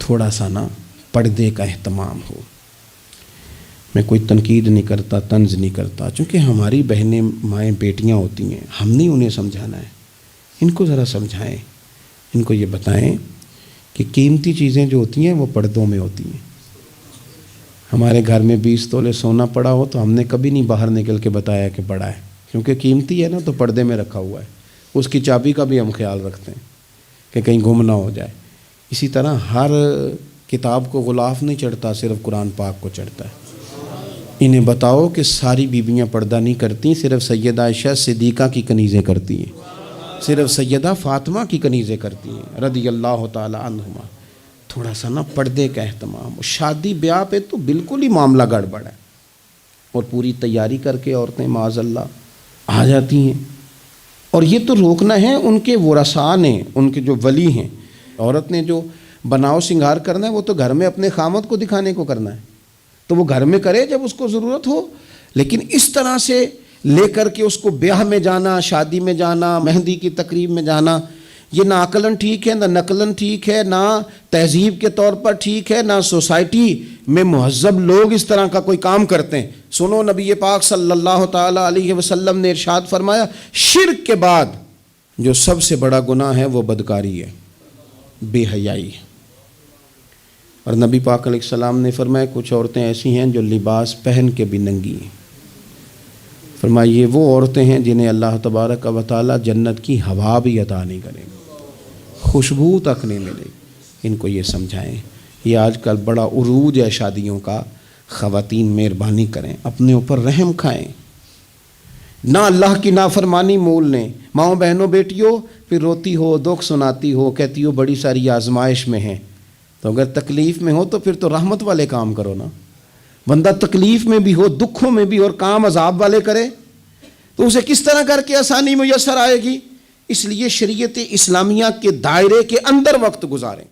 تھوڑا سا نا پردے کا اہتمام ہو۔ میں کوئی تنقید نہیں کرتا، طنز نہیں کرتا، چونکہ ہماری بہنیں مائیں بیٹیاں ہوتی ہیں، ہم نہیں انہیں سمجھانا ہے، ان کو ذرا سمجھائیں، ان کو یہ بتائیں کہ قیمتی چیزیں جو ہوتی ہیں وہ پردوں میں ہوتی ہیں۔ ہمارے گھر میں 20 تولے سونا پڑا ہو تو ہم نے کبھی نہیں باہر نکل کے بتایا کہ بڑا ہے، کیونکہ قیمتی ہے نا، تو پردے میں رکھا ہوا ہے، اس کی چابی کا بھی ہم خیال رکھتے ہیں کہ کہیں گم نہ ہو جائے۔ اسی طرح ہر کتاب کو غلاف نہیں چڑھتا، صرف قرآن پاک کو چڑھتا ہے۔ انہیں بتاؤ کہ ساری بیویاں پردہ نہیں کرتی، صرف سیدہ عائشہ صدیقہ کی کنیزیں کرتی ہیں، صرف سیدہ فاطمہ کی کنیزیں کرتی ہیں رضی اللہ تعالی عنہما۔ تھوڑا سا نا پردے کا اہتمام۔ شادی بیاہ پہ تو بالکل ہی معاملہ گڑبڑ ہے، اور پوری تیاری کر کے عورتیں معاذ اللہ آ جاتی ہیں، اور یہ تو روکنا ہے ان کے ورثاء نے، ان کے جو ولی ہیں۔ عورت نے جو بناؤ سنگار کرنا ہے وہ تو گھر میں اپنے خامد کو دکھانے کو کرنا ہے، تو وہ گھر میں کرے جب اس کو ضرورت ہو، لیکن اس طرح سے لے کر کے اس کو بیاہ میں جانا، شادی میں جانا، مہندی کی تقریب میں جانا، یہ نہ عقلاً ٹھیک ہے، نہ نقلاً ٹھیک ہے، نہ تہذیب کے طور پر ٹھیک ہے، نہ سوسائٹی میں مہذب لوگ اس طرح کا کوئی کام کرتے ہیں۔ سنو، نبی پاک صلی اللہ تعالیٰ علیہ وسلم نے ارشاد فرمایا، شرک کے بعد جو سب سے بڑا گناہ ہے وہ بدکاری ہے، بے حیائی ہے۔ اور نبی پاک علیہ السلام نے فرمایا کچھ عورتیں ایسی ہیں جو لباس پہن کے بھی ننگی ہیں۔ فرمایا یہ وہ عورتیں ہیں جنہیں اللہ تبارک و تعالی جنت کی ہوا بھی عطا نہیں کرے گا، خوشبو تک نہیں ملے گی۔ ان کو یہ سمجھائیں۔ یہ آج کل بڑا عروج ہے شادیوں کا، خواتین مہربانی کریں، اپنے اوپر رحم کھائیں، نہ اللہ کی نافرمانی مول لیں۔ ماؤں بہنوں بیٹیوں، پھر روتی ہو، دکھ سناتی ہو، کہتی ہو بڑی ساری آزمائش میں ہیں، تو اگر تکلیف میں ہو تو پھر تو رحمت والے کام کرو نا۔ بندہ تکلیف میں بھی ہو، دکھوں میں بھی، اور کام عذاب والے کرے تو اسے کس طرح کر کے آسانی میسر آئے گی؟ اس لیے شریعت اسلامیہ کے دائرے کے اندر وقت گزاریں۔